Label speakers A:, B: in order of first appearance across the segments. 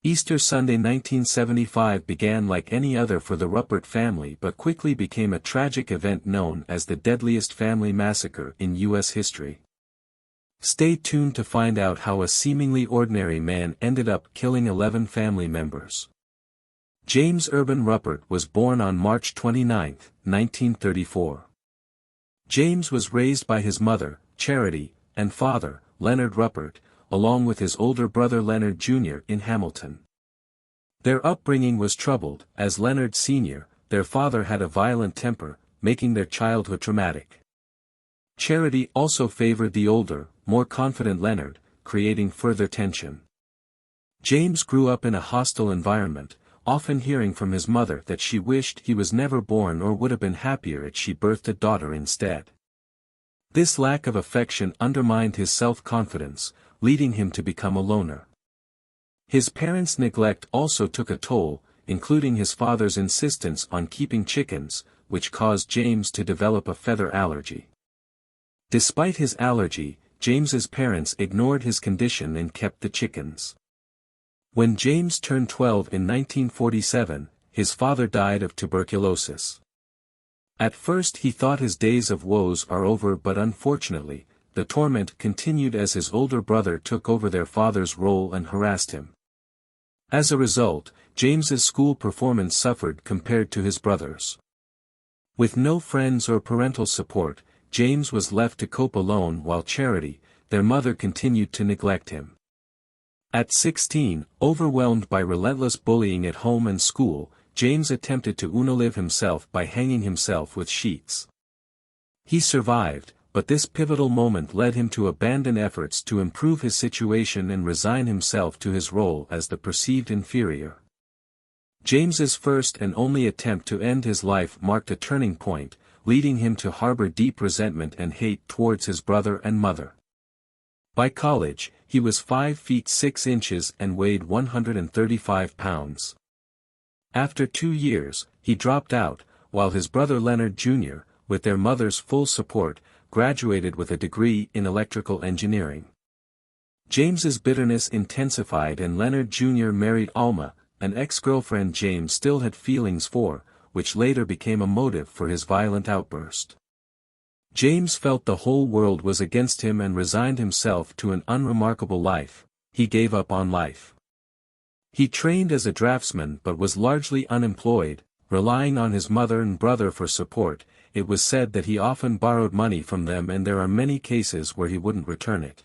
A: Easter Sunday 1975 began like any other for the Rupert family but quickly became a tragic event known as the deadliest family massacre in U.S. history. Stay tuned to find out how a seemingly ordinary man ended up killing 11 family members. James Urban Rupert was born on March 29, 1934. James was raised by his mother, Charity, and father, Leonard Rupert, along with his older brother Leonard Jr. in Hamilton. Their upbringing was troubled, as Leonard Sr., their father had a violent temper, making their childhood traumatic. Charity also favored the older, more confident Leonard, creating further tension. James grew up in a hostile environment, often hearing from his mother that she wished he was never born or would have been happier if she birthed a daughter instead. This lack of affection undermined his self-confidence, leading him to become a loner. His parents' neglect also took a toll, including his father's insistence on keeping chickens, which caused James to develop a feather allergy. Despite his allergy, James's parents ignored his condition and kept the chickens. When James turned 12 in 1947, his father died of tuberculosis. At first he thought his days of woes are over, but unfortunately, the torment continued as his older brother took over their father's role and harassed him. As a result, James's school performance suffered compared to his brother's. With no friends or parental support, James was left to cope alone while Charity, their mother, continued to neglect him. At 16, overwhelmed by relentless bullying at home and school, James attempted to unalive himself by hanging himself with sheets. He survived, but this pivotal moment led him to abandon efforts to improve his situation and resign himself to his role as the perceived inferior. James's first and only attempt to end his life marked a turning point, leading him to harbor deep resentment and hate towards his brother and mother. By college, he was 5 feet 6 inches and weighed 135 pounds. After 2 years, he dropped out, while his brother Leonard Jr., with their mother's full support, graduated with a degree in electrical engineering. James's bitterness intensified and Leonard Jr. married Alma, an ex-girlfriend James still had feelings for, which later became a motive for his violent outburst. James felt the whole world was against him and resigned himself to an unremarkable life. He gave up on life. He trained as a draftsman but was largely unemployed, relying on his mother and brother for support. It was said that he often borrowed money from them, and there are many cases where he wouldn't return it.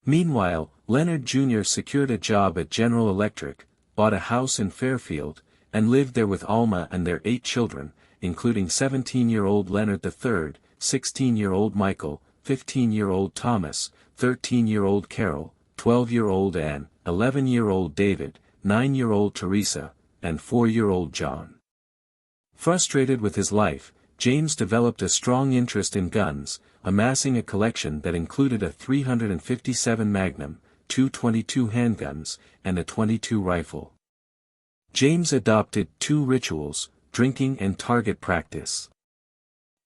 A: Meanwhile, Leonard Jr. secured a job at General Electric, bought a house in Fairfield, and lived there with Alma and their 8 children, including 17-year-old Leonard III, 16-year-old Michael, 15-year-old Thomas, 13-year-old Carol, 12-year-old Anne, 11-year-old David, 9-year-old Teresa, and 4-year-old John. Frustrated with his life, James developed a strong interest in guns, amassing a collection that included a .357 Magnum, 2 .22 handguns, and a .22 rifle. James adopted 2 rituals: drinking and target practice.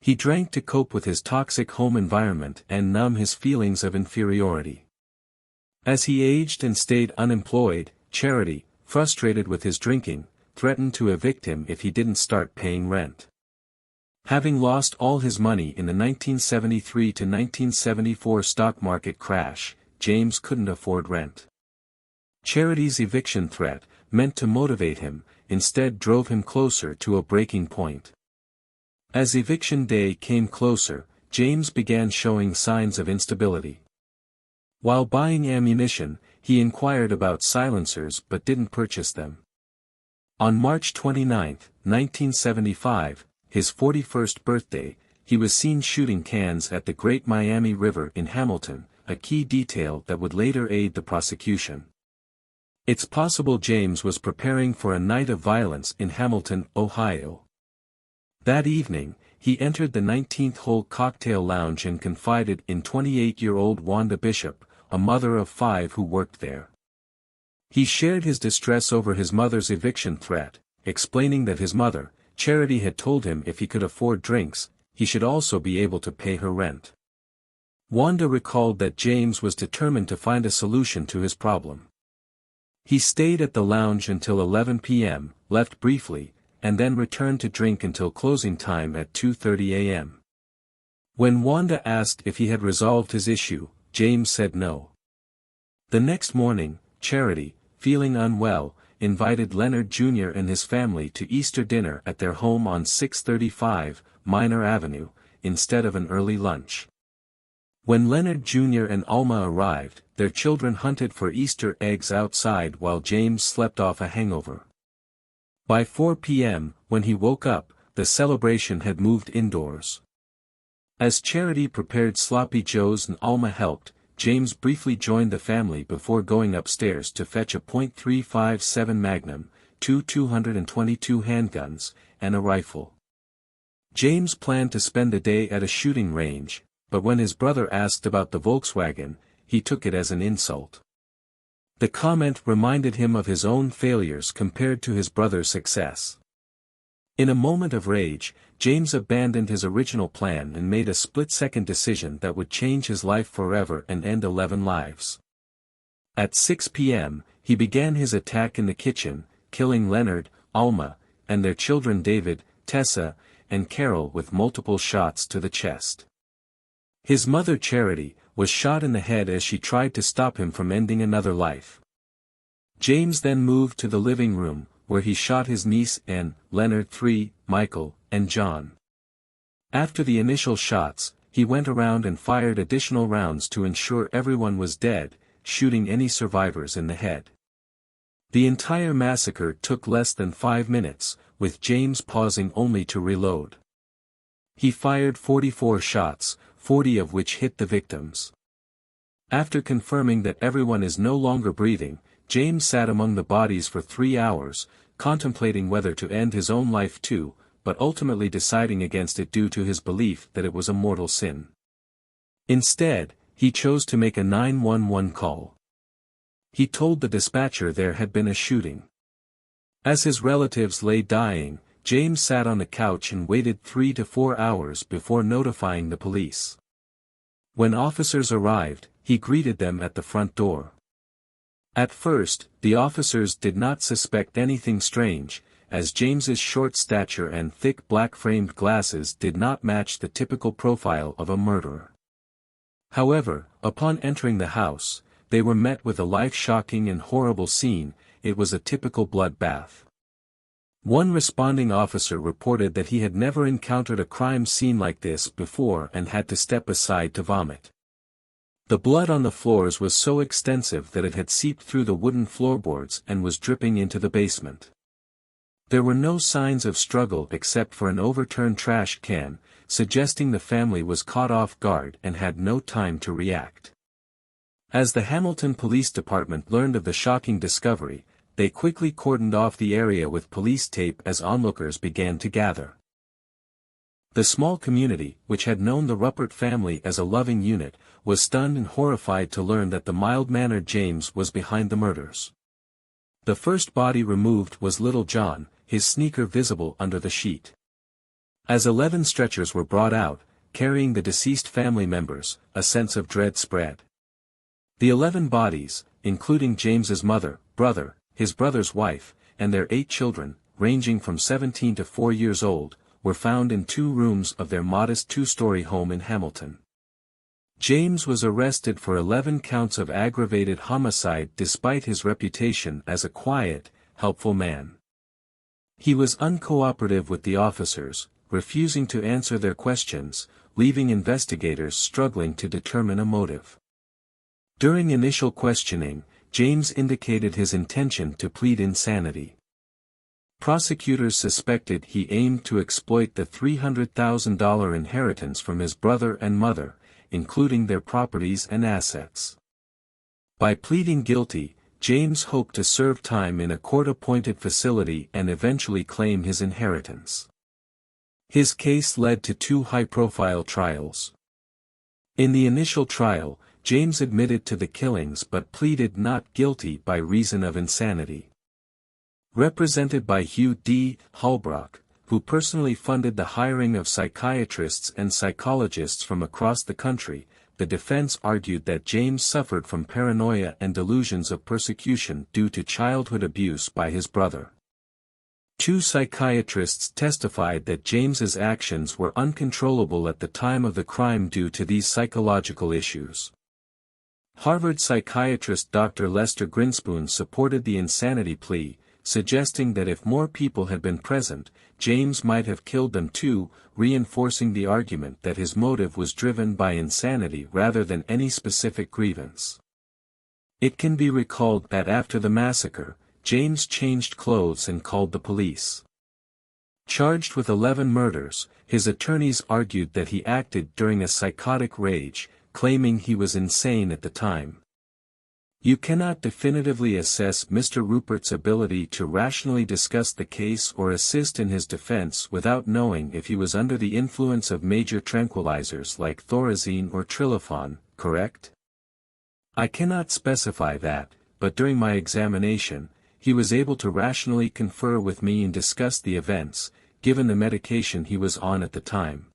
A: He drank to cope with his toxic home environment and numb his feelings of inferiority. As he aged and stayed unemployed, Charity, frustrated with his drinking, threatened to evict him if he didn't start paying rent. Having lost all his money in the 1973 to 1974 stock market crash, James couldn't afford rent. Charity's eviction threat, meant to motivate him, instead drove him closer to a breaking point. As eviction day came closer, James began showing signs of instability. While buying ammunition, he inquired about silencers but didn't purchase them. On March 29, 1975, his 41st birthday, he was seen shooting cans at the Great Miami River in Hamilton, a key detail that would later aid the prosecution. It's possible James was preparing for a night of violence in Hamilton, Ohio. That evening, he entered the 19th-hole cocktail lounge and confided in 28-year-old Wanda Bishop, a mother of 5 who worked there. He shared his distress over his mother's eviction threat, explaining that his mother, Charity, had told him if he could afford drinks, he should also be able to pay her rent. Wanda recalled that James was determined to find a solution to his problem. He stayed at the lounge until 11 p.m., left briefly, and then returned to drink until closing time at 2:30 a.m. When Wanda asked if he had resolved his issue, James said no. The next morning, Charity, feeling unwell, invited Leonard Jr. and his family to Easter dinner at their home on 635 Minor Avenue, instead of an early lunch. When Leonard Jr. and Alma arrived, their children hunted for Easter eggs outside while James slept off a hangover. By 4 p.m., when he woke up, the celebration had moved indoors. As Charity prepared sloppy joes and Alma helped, James briefly joined the family before going upstairs to fetch a .357 Magnum, two 222 handguns, and a rifle. James planned to spend the day at a shooting range, but when his brother asked about the Volkswagen, he took it as an insult. The comment reminded him of his own failures compared to his brother's success. In a moment of rage, James abandoned his original plan and made a split-second decision that would change his life forever and end 11 lives. At 6 p.m., he began his attack in the kitchen, killing Leonard, Alma, and their children David, Tessa, and Carol with multiple shots to the chest. His mother Charity was shot in the head as she tried to stop him from ending another life. James then moved to the living room, where he shot his niece and Leonard III, Michael, and John. After the initial shots, he went around and fired additional rounds to ensure everyone was dead, shooting any survivors in the head. The entire massacre took less than 5 minutes, with James pausing only to reload. He fired 44 shots, 40 of which hit the victims. After confirming that everyone is no longer breathing, James sat among the bodies for 3 hours, contemplating whether to end his own life too, but ultimately deciding against it due to his belief that it was a mortal sin. Instead, he chose to make a 911 call. He told the dispatcher there had been a shooting. As his relatives lay dying, James sat on the couch and waited 3 to 4 hours before notifying the police. When officers arrived, he greeted them at the front door. At first, the officers did not suspect anything strange, as James's short stature and thick black-framed glasses did not match the typical profile of a murderer. However, upon entering the house, they were met with a life-shocking and horrible scene. It was a typical bloodbath. One responding officer reported that he had never encountered a crime scene like this before and had to step aside to vomit. The blood on the floors was so extensive that it had seeped through the wooden floorboards and was dripping into the basement. There were no signs of struggle except for an overturned trash can, suggesting the family was caught off guard and had no time to react. As the Hamilton Police Department learned of the shocking discovery, they quickly cordoned off the area with police tape as onlookers began to gather. The small community, which had known the Rupert family as a loving unit, was stunned and horrified to learn that the mild-mannered James was behind the murders. The first body removed was little John, his sneaker visible under the sheet. As 11 stretchers were brought out, carrying the deceased family members, a sense of dread spread. The 11 bodies, including James's mother, brother, his brother's wife, and their 8 children, ranging from 17 to 4 years old, were found in 2 rooms of their modest 2-story home in Hamilton. James was arrested for 11 counts of aggravated homicide despite his reputation as a quiet, helpful man. He was uncooperative with the officers, refusing to answer their questions, leaving investigators struggling to determine a motive. During initial questioning, James indicated his intention to plead insanity. Prosecutors suspected he aimed to exploit the $300,000 inheritance from his brother and mother, including their properties and assets. By pleading guilty, James hoped to serve time in a court-appointed facility and eventually claim his inheritance. His case led to 2 high-profile trials. In the initial trial, James admitted to the killings but pleaded not guilty by reason of insanity. Represented by Hugh D. Holbrook, who personally funded the hiring of psychiatrists and psychologists from across the country, the defense argued that James suffered from paranoia and delusions of persecution due to childhood abuse by his brother. Two psychiatrists testified that James's actions were uncontrollable at the time of the crime due to these psychological issues. Harvard psychiatrist Dr. Lester Grinspoon supported the insanity plea, suggesting that if more people had been present, James might have killed them too, reinforcing the argument that his motive was driven by insanity rather than any specific grievance. It can be recalled that after the massacre, James changed clothes and called the police. Charged with 11 murders, his attorneys argued that he acted during a psychotic rage, claiming he was insane at the time. You cannot definitively assess Mr. Rupert's ability to rationally discuss the case or assist in his defense without knowing if he was under the influence of major tranquilizers like thorazine or trilofan, correct? I cannot specify that, but during my examination, he was able to rationally confer with me and discuss the events, given the medication he was on at the time.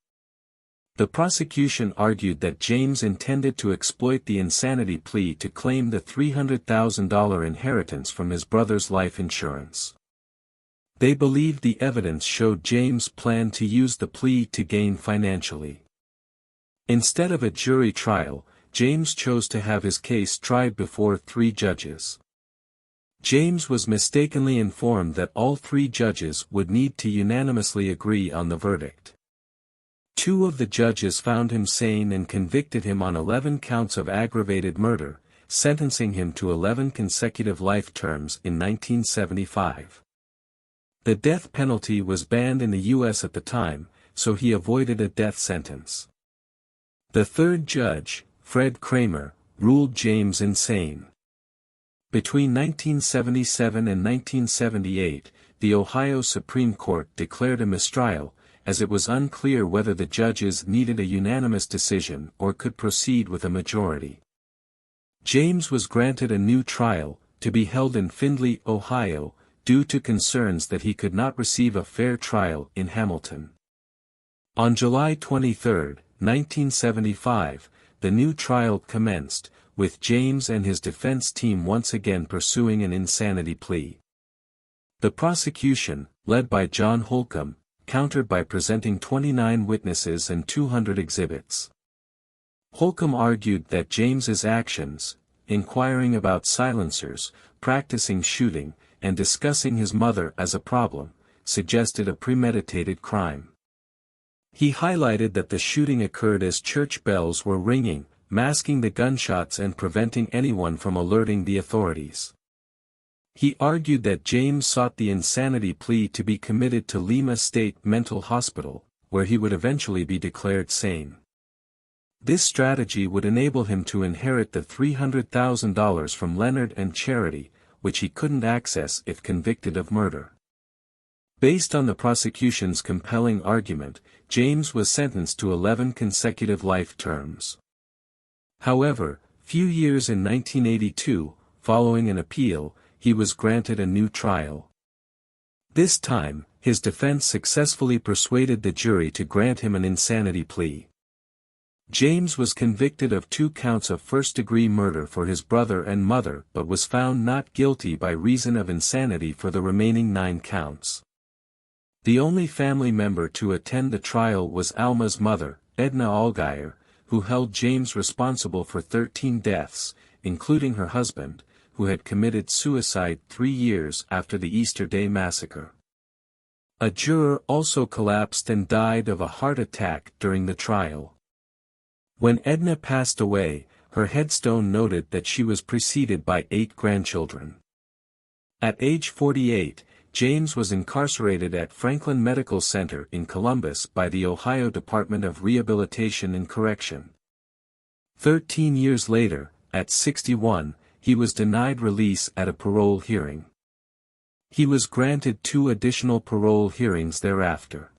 A: The prosecution argued that James intended to exploit the insanity plea to claim the $300,000 inheritance from his brother's life insurance. They believed the evidence showed James planned to use the plea to gain financially. Instead of a jury trial, James chose to have his case tried before 3 judges. James was mistakenly informed that all 3 judges would need to unanimously agree on the verdict. 2 of the judges found him sane and convicted him on 11 counts of aggravated murder, sentencing him to 11 consecutive life terms in 1975. The death penalty was banned in the U.S. at the time, so he avoided a death sentence. The 3rd judge, Fred Kramer, ruled James insane. Between 1977 and 1978, the Ohio Supreme Court declared a mistrial, as it was unclear whether the judges needed a unanimous decision or could proceed with a majority. James was granted a new trial, to be held in Findlay, Ohio, due to concerns that he could not receive a fair trial in Hamilton. On July 23, 1975, the new trial commenced, with James and his defense team once again pursuing an insanity plea. The prosecution, led by John Holcomb, countered by presenting 29 witnesses and 200 exhibits. Holcomb argued that James's actions, inquiring about silencers, practicing shooting, and discussing his mother as a problem, suggested a premeditated crime. He highlighted that the shooting occurred as church bells were ringing, masking the gunshots and preventing anyone from alerting the authorities. He argued that James sought the insanity plea to be committed to Lima State Mental Hospital, where he would eventually be declared sane. This strategy would enable him to inherit the $300,000 from Leonard and Charity, which he couldn't access if convicted of murder. Based on the prosecution's compelling argument, James was sentenced to 11 consecutive life terms. However, few years in 1982, following an appeal, he was granted a new trial. This time, his defense successfully persuaded the jury to grant him an insanity plea. James was convicted of 2 counts of first-degree murder for his brother and mother but was found not guilty by reason of insanity for the remaining 9 counts. The only family member to attend the trial was Alma's mother, Edna Allgaier, who held James responsible for 13 deaths, including her husband, who had committed suicide 3 years after the Easter Day massacre. A juror also collapsed and died of a heart attack during the trial. When Edna passed away, her headstone noted that she was preceded by 8 grandchildren. At age 48, James was incarcerated at Franklin Medical Center in Columbus by the Ohio Department of Rehabilitation and Correction. 13 years later, at 61, he was denied release at a parole hearing. He was granted 2 additional parole hearings thereafter.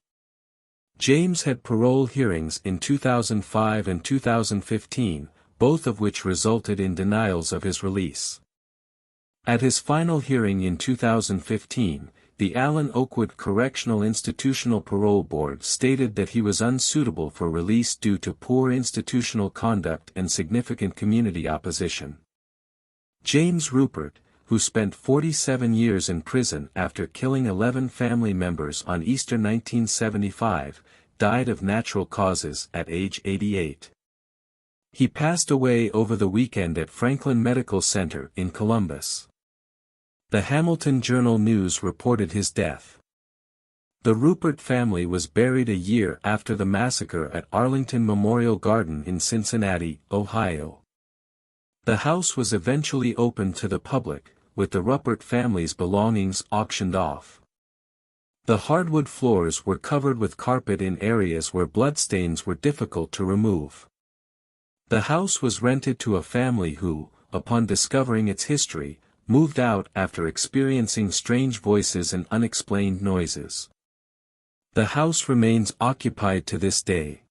A: James had parole hearings in 2005 and 2015, both of which resulted in denials of his release. At his final hearing in 2015, the Allen Oakwood Correctional Institutional Parole Board stated that he was unsuitable for release due to poor institutional conduct and significant community opposition. James Rupert, who spent 47 years in prison after killing 11 family members on Easter 1975, died of natural causes at age 88. He passed away over the weekend at Franklin Medical Center in Columbus. The Hamilton Journal-News reported his death. The Rupert family was buried a year after the massacre at Arlington Memorial Garden in Cincinnati, Ohio. The house was eventually opened to the public, with the Rupert family's belongings auctioned off. The hardwood floors were covered with carpet in areas where bloodstains were difficult to remove. The house was rented to a family who, upon discovering its history, moved out after experiencing strange voices and unexplained noises. The house remains occupied to this day.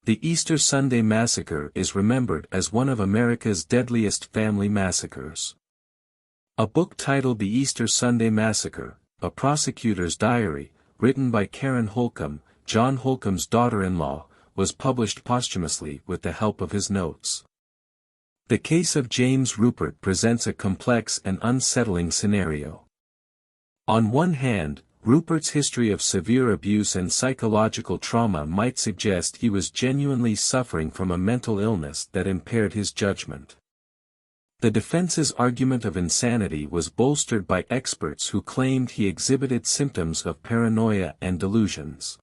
A: The Easter Sunday Massacre is remembered as one of America's deadliest family massacres. A book titled The Easter Sunday Massacre, A Prosecutor's Diary, written by Karen Holcomb, John Holcomb's daughter-in-law, was published posthumously with the help of his notes. The case of James Rupert presents a complex and unsettling scenario. On one hand, Rupert's history of severe abuse and psychological trauma might suggest he was genuinely suffering from a mental illness that impaired his judgment. The defense's argument of insanity was bolstered by experts who claimed he exhibited symptoms of paranoia and delusions.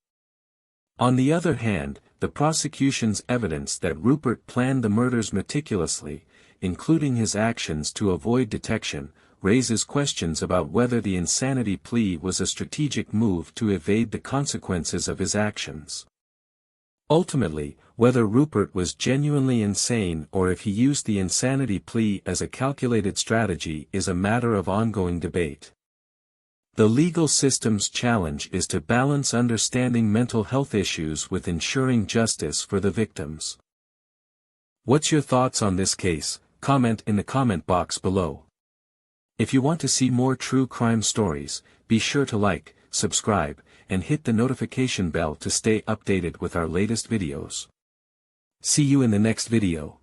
A: On the other hand, the prosecution's evidence that Rupert planned the murders meticulously, including his actions to avoid detection, raises questions about whether the insanity plea was a strategic move to evade the consequences of his actions. Ultimately, whether Rupert was genuinely insane or if he used the insanity plea as a calculated strategy is a matter of ongoing debate. The legal system's challenge is to balance understanding mental health issues with ensuring justice for the victims. What's your thoughts on this case? Comment in the comment box below. If you want to see more true crime stories, be sure to like, subscribe, and hit the notification bell to stay updated with our latest videos. See you in the next video.